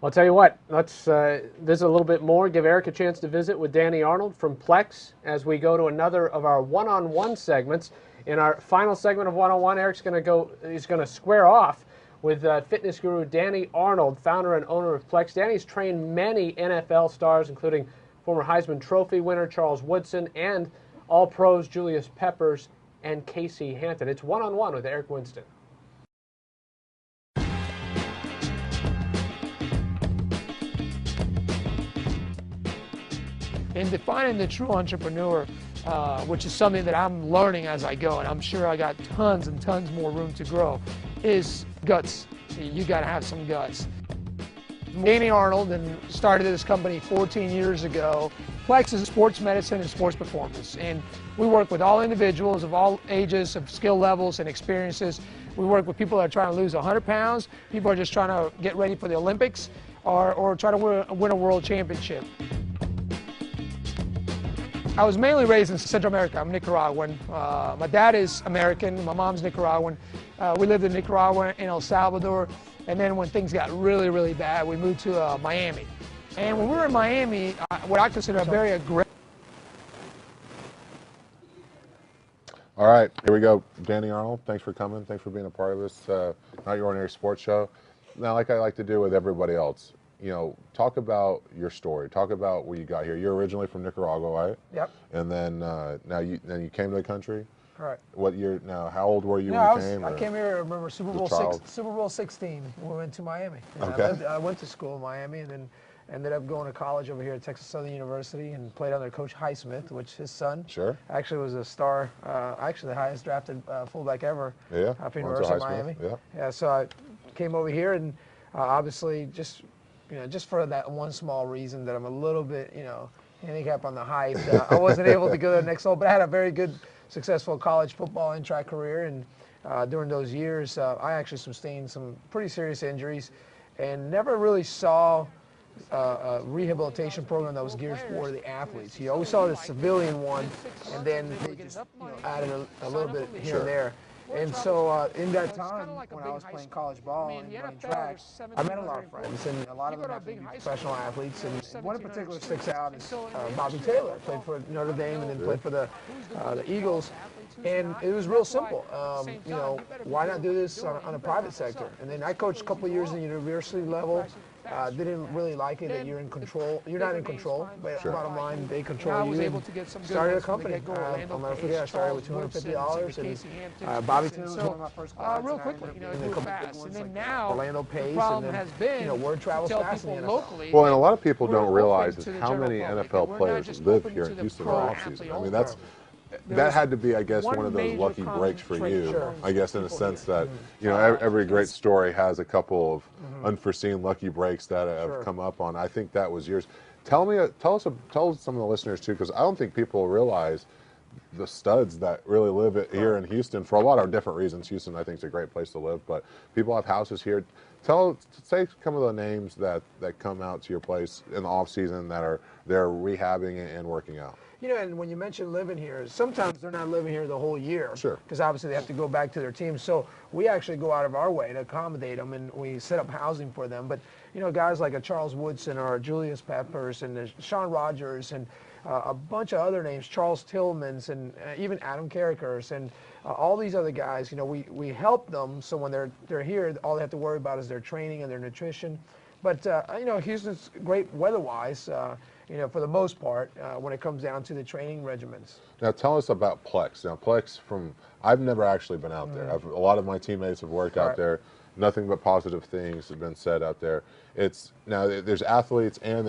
I'll tell you what, let's visit a little bit more, give Eric a chance to visit with Danny Arnold from Plex as we go to another of our one-on-one segments. In our final segment of one-on-one, Eric's going to he's going to square off with fitness guru Danny Arnold, founder and owner of Plex. Danny's trained many NFL stars, including former Heisman Trophy winner Charles Woodson and All-Pros Julius Peppers and Casey Hampton. It's one-on-one with Eric Winston. In defining the true entrepreneur, which is something that I'm learning as I go, and I'm sure I got tons and tons more room to grow, is guts. You got to have some guts. Danny Arnold, and started this company 14 years ago. Plex is sports medicine and sports performance, and we work with all individuals of all ages, of skill levels and experiences. We work with people that are trying to lose 100 pounds, people are just trying to get ready for the Olympics, or try to win a world championship. I was mainly raised in Central America. I'm Nicaraguan. My dad is American, my mom's Nicaraguan. We lived in Nicaragua and El Salvador, and then when things got really, really bad, we moved to Miami. And when we were in Miami, what I consider a very aggressive... All right, here we go. Danny Arnold, thanks for coming. Thanks for being a part of this Not Your Ordinary Sports Show. Now, like I like to do with everybody else, you know, talk about your story. Talk about where you got here. You're originally from Nicaragua, right? Yep. And then now you came to the country. Correct. What year? Now, how old were you when you came? I came here. I remember Super Bowl 16. We went to Miami. Okay. I went to school in Miami, and then ended up going to college over here at Texas Southern University, and played under Coach Highsmith, which his son actually was a star. Actually, the highest drafted fullback ever. Yeah. At University of Miami. Yeah. Yeah. So I came over here, and obviously just for that one small reason that I'm a little bit, handicapped on the height. I wasn't able to go to the next level, but I had a very good, successful college football and track career. And during those years, I actually sustained some pretty serious injuries and never really saw a rehabilitation program that was geared for the athletes. You always saw the civilian one, and then they just added a little bit here and there. And so in that time, when I was playing college ball and running track, I met a lot of friends, and a lot of them have been professional athletes. And one in particular sticks out is Bobby Taylor. Played for Notre Dame and then played for the Eagles. And it was real simple. Why not do this on a private sector? And then I coached a couple of years at the university level. Didn't really like it that you're in control. You're not in control, but bottom line, they control you. Started a company. I'll never forget. I started with $250, and Bobby Taylor was one of my first clients. Real quickly, and fast. And then now, Orlando Pace, the problem and then, has been word travels fast in the NFL. Well, and a lot of people don't realize is how many NFL players live here in Houston in the offseason. I mean, that had to be, I guess, one of those lucky breaks for you, I guess, in a sense that, every great story has a couple of unforeseen lucky breaks that have come up on. I think that was yours. Tell some of the listeners, too, because I don't think people realize the studs that really live here in Houston for a lot of different reasons. Houston, I think, is a great place to live, but people have houses here. Say some of the names that come out to your place in the off season that are there rehabbing and working out. And when you mention living here, sometimes they're not living here the whole year. Sure. Because obviously they have to go back to their team. So we actually go out of our way to accommodate them, and we set up housing for them. But, guys like a Charles Woodson or a Julius Peppers and Sean Rogers and a bunch of other names, Charles Tillmans and even Adam Carrickers and all these other guys, we help them. So when they're here, all they have to worry about is their training and their nutrition. But, Houston's great weather-wise. For the most part, when it comes down to the training regimens. Now, tell us about Plex. Now, Plex, I've never actually been out there. A lot of my teammates have worked out there. Nothing but positive things have been said out there. There's athletes and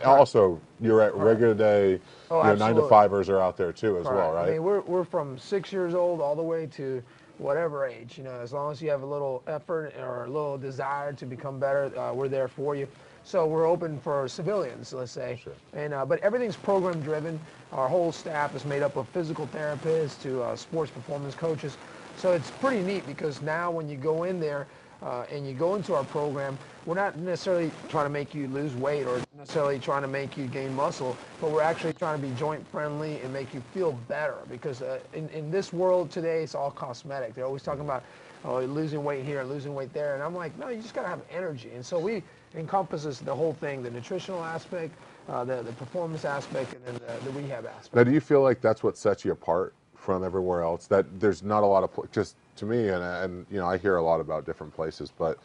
also you're at regular day, 9-to-5ers are out there too as well, right? I mean, we're from 6 years old all the way to whatever age. As long as you have a little effort or a little desire to become better, we're there for you. So we're open for civilians, let's say. Sure. And but everything's program driven. Our whole staff is made up of physical therapists to sports performance coaches. So it's pretty neat because now when you go in there and you go into our program, we're not necessarily trying to make you lose weight or necessarily trying to make you gain muscle, but we're actually trying to be joint friendly and make you feel better because in this world today, it's all cosmetic. They're always talking about oh, you're losing weight here, losing weight there. And I'm like, no, you just got to have energy. And so we encompasses the whole thing, the nutritional aspect, the performance aspect, and then the rehab aspect. Now, do you feel like that's what sets you apart from everywhere else? That there's not a lot of, just to me, and you know, I hear a lot about different places, but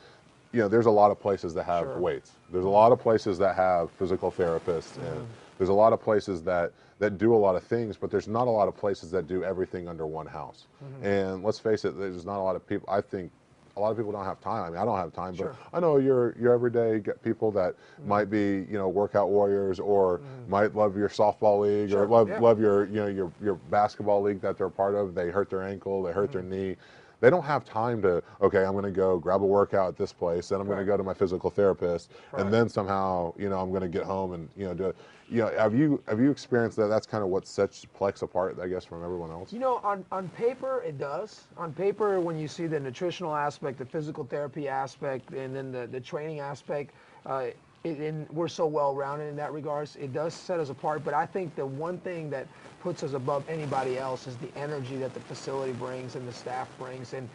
you know, there's a lot of places that have weights. There's a lot of places that have physical therapists, and there's a lot of places that do a lot of things, but there's not a lot of places that do everything under one house. And let's face it, there's not a lot of people. I think a lot of people don't have time. I mean, I don't have time, but I know your everyday people that might be, you know, workout warriors, or might love your softball league, or love your, you know, your basketball league that they're part of. They hurt their ankle, they hurt their knee. They don't have time to, okay, I'm going to go grab a workout at this place, then I'm going to go to my physical therapist, and then somehow, you know, I'm going to get home and, you know, do it. You know, have you experienced that? That's kind of what sets Plex apart, I guess, from everyone else. You know, on paper it does. On paper, when you see the nutritional aspect, the physical therapy aspect, and then the training aspect, and we're so well-rounded in that regards, it does set us apart. But I think the one thing that puts us above anybody else is the energy that the facility brings and the staff brings. And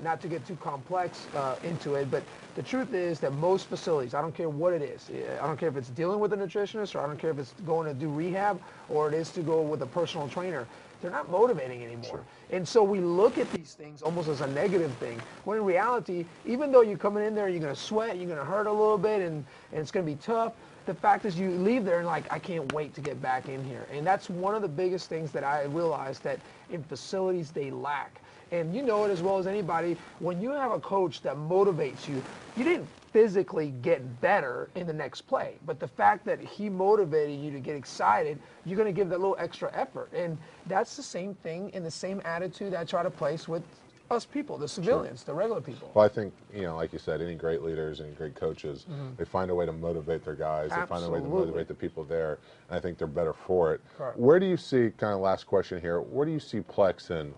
not to get too complex into it, but the truth is that most facilities, I don't care what it is, I don't care if it's dealing with a nutritionist, or I don't care if it's going to do rehab, or it is to go with a personal trainer, they're not motivating anymore. And so we look at these things almost as a negative thing, when in reality, even though you're coming in there, you're going to sweat, you're going to hurt a little bit, and it's going to be tough, the fact is you leave there and like, I can't wait to get back in here. And that's one of the biggest things that I realized that in facilities they lack. And you know it as well as anybody, when you have a coach that motivates you, you didn't physically get better in the next play, but the fact that he motivated you to get excited, you're going to give that little extra effort. And that's the same thing and the same attitude I try to place with us people, the civilians, the regular people. Well, I think, you know, like you said, any great leaders and great coaches, they find a way to motivate their guys. They find a way to motivate the people there, and I think they're better for it. Where do you see, kind of last question here, where do you see Plex in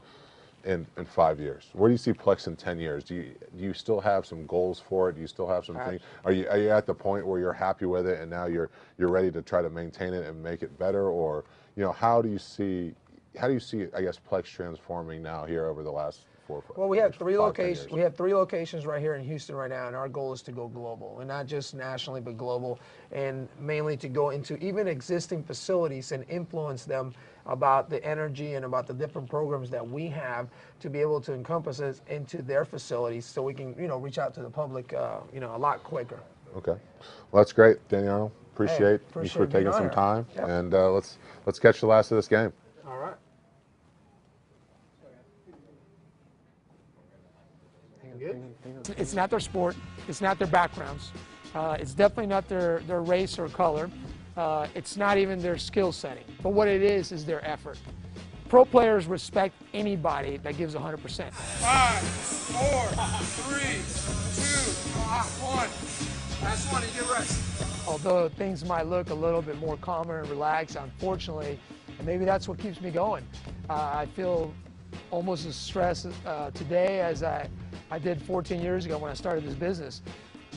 5 years? Where do you see Plex in 10 years? Do you still have some goals for it? Do you still have some things? Are you at the point where you're happy with it and now you're ready to try to maintain it and make it better? Or, you know, how do you see, I guess, Plex transforming now here over the last 4 or 5 Well, we have 3 locations. We have 3 locations right here in Houston right now, and our goal is to go global, and not just nationally, but global, and mainly to go into even existing facilities and influence them about the energy and about the different programs that we have to be able to encompass us into their facilities, so we can, you know, reach out to the public, you know, a lot quicker. Okay, well, that's great, Danny Arnold. Appreciate you for taking some time, and let's catch the last of this game. All right. It's not their sport. It's not their backgrounds. It's definitely not their race or color. It's not even their skill setting. But what it is their effort. Pro players respect anybody that gives 100%. 5, 4, 3, 2, 1. Last one, you get rest. Although things might look a little bit more calmer and relaxed, unfortunately, and maybe that's what keeps me going. I feel almost as stressed today as I did 14 years ago when I started this business.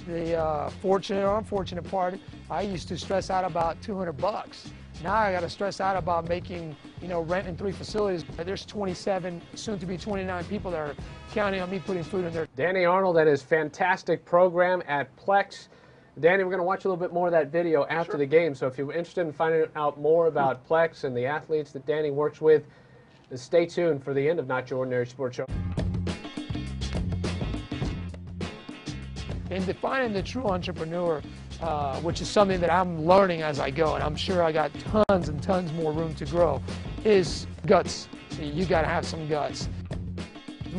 The fortunate or unfortunate part, I used to stress out about $200. Now I got to stress out about making, you know, rent in 3 facilities. There's 27, soon to be 29 people that are counting on me putting food in there. Danny Arnold and his fantastic program at Plex. Danny, we're going to watch a little bit more of that video after the game. So if you're interested in finding out more about Plex and the athletes that Danny works with, stay tuned for the end of Not Your Ordinary Sports Show. In defining the true entrepreneur, which is something that I'm learning as I go, and I'm sure I got tons and tons more room to grow, is guts. You got to have some guts.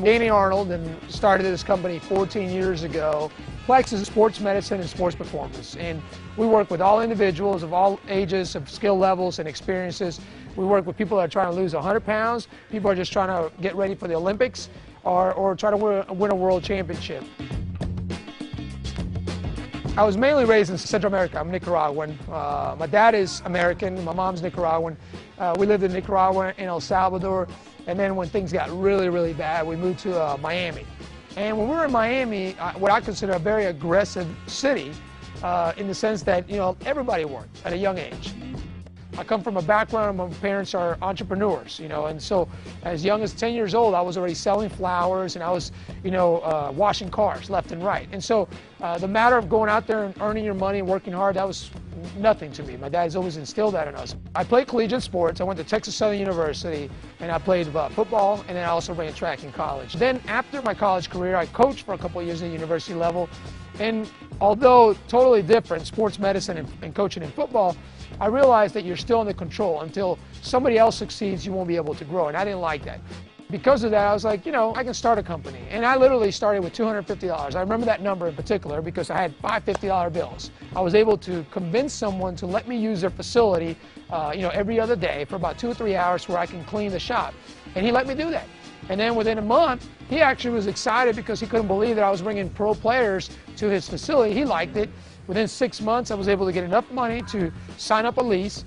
Danny Arnold and started this company 14 years ago. Plex is sports medicine and sports performance, and we work with all individuals of all ages, of skill levels and experiences. We work with people that are trying to lose 100 pounds, people are just trying to get ready for the Olympics, or try to win a world championship. I was mainly raised in Central America. I'm Nicaraguan. My dad is American, my mom's Nicaraguan. We lived in Nicaragua and El Salvador, and then when things got really, really bad, we moved to Miami. And when we were in Miami, what I consider a very aggressive city, in the sense that, you know, everybody worked at a young age. I come from a background, my parents are entrepreneurs, you know, and so as young as 10 years old, I was already selling flowers, and I was, you know, washing cars left and right. And so the matter of going out there and earning your money and working hard, that was nothing to me. My dad's always instilled that in us. I played collegiate sports. I went to Texas Southern University, and I played football, and then I also ran track in college. Then after my college career, I coached for a couple of years at the university level. And although totally different, sports medicine and coaching in football, I realized that you're still in the control. Until somebody else succeeds, you won't be able to grow, and I didn't like that. Because of that, I was like, you know, I can start a company. And I literally started with $250. I remember that number in particular because I had 5 $50 bills. I was able to convince someone to let me use their facility, you know, every other day for about 2 or 3 hours where I can clean the shop. And he let me do that. And then within a month, he actually was excited because he couldn't believe that I was bringing pro players to his facility. He liked it. Within 6 months, I was able to get enough money to sign up a lease.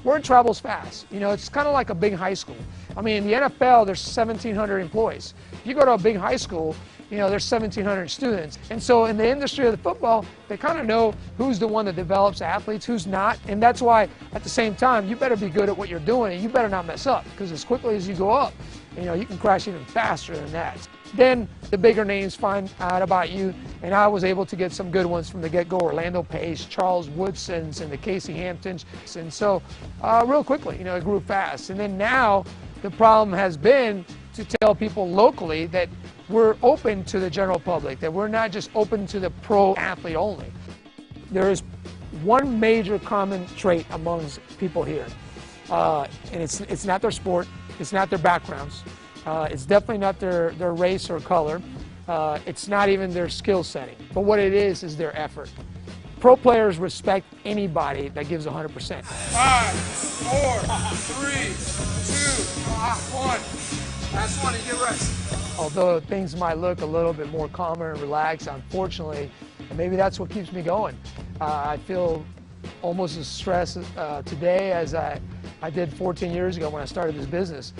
Word travels fast. You know, it's kind of like a big high school. I mean, in the NFL, there's 1,700 employees. If you go to a big high school, you know, there's 1,700 students. And so in the industry of the football, they kind of know who's the one that develops athletes, who's not. And that's why, at the same time, you better be good at what you're doing, and you better not mess up, because as quickly as you go up, you know, you can crash even faster than that. Then the bigger names find out about you, and I was able to get some good ones from the get-go. Orlando Pace, Charles Woodsons, and the Casey Hamptons. And so real quickly, you know, it grew fast. And then now the problem has been to tell people locally that we're open to the general public, that we're not just open to the pro athlete only. There is one major common trait amongst people here, and it's not their sport, it's not their backgrounds, it's definitely not their race or color, it's not even their skill setting, but what it is their effort. Pro players respect anybody that gives 100%. 5, 4, 3, 2, 1. Last one and get rest. Although things might look a little bit more calmer and relaxed, unfortunately, maybe that's what keeps me going. I feel almost as stressed today as I did 14 years ago when I started this business.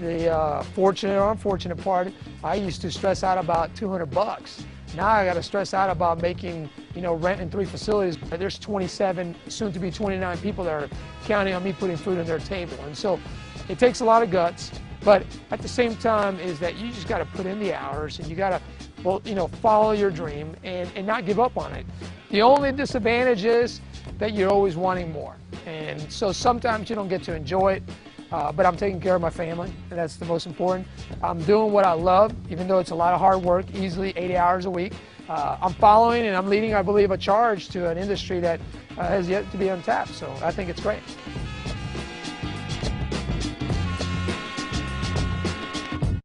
The fortunate or unfortunate part, I used to stress out about $200. Now I got to stress out about making, you know, rent in 3 facilities. There's 27, soon to be 29 people that are counting on me putting food on their table. And so it takes a lot of guts, but at the same time is that you just got to put in the hours, and you got to, well, you know, follow your dream and not give up on it. The only disadvantage is that you're always wanting more. And so sometimes you don't get to enjoy it. But I'm taking care of my family, and that's the most important. I'm doing what I love, even though it's a lot of hard work, easily 80 hours a week. I'm following and I'm leading, I believe, a charge to an industry that has yet to be untapped, so I think it's great.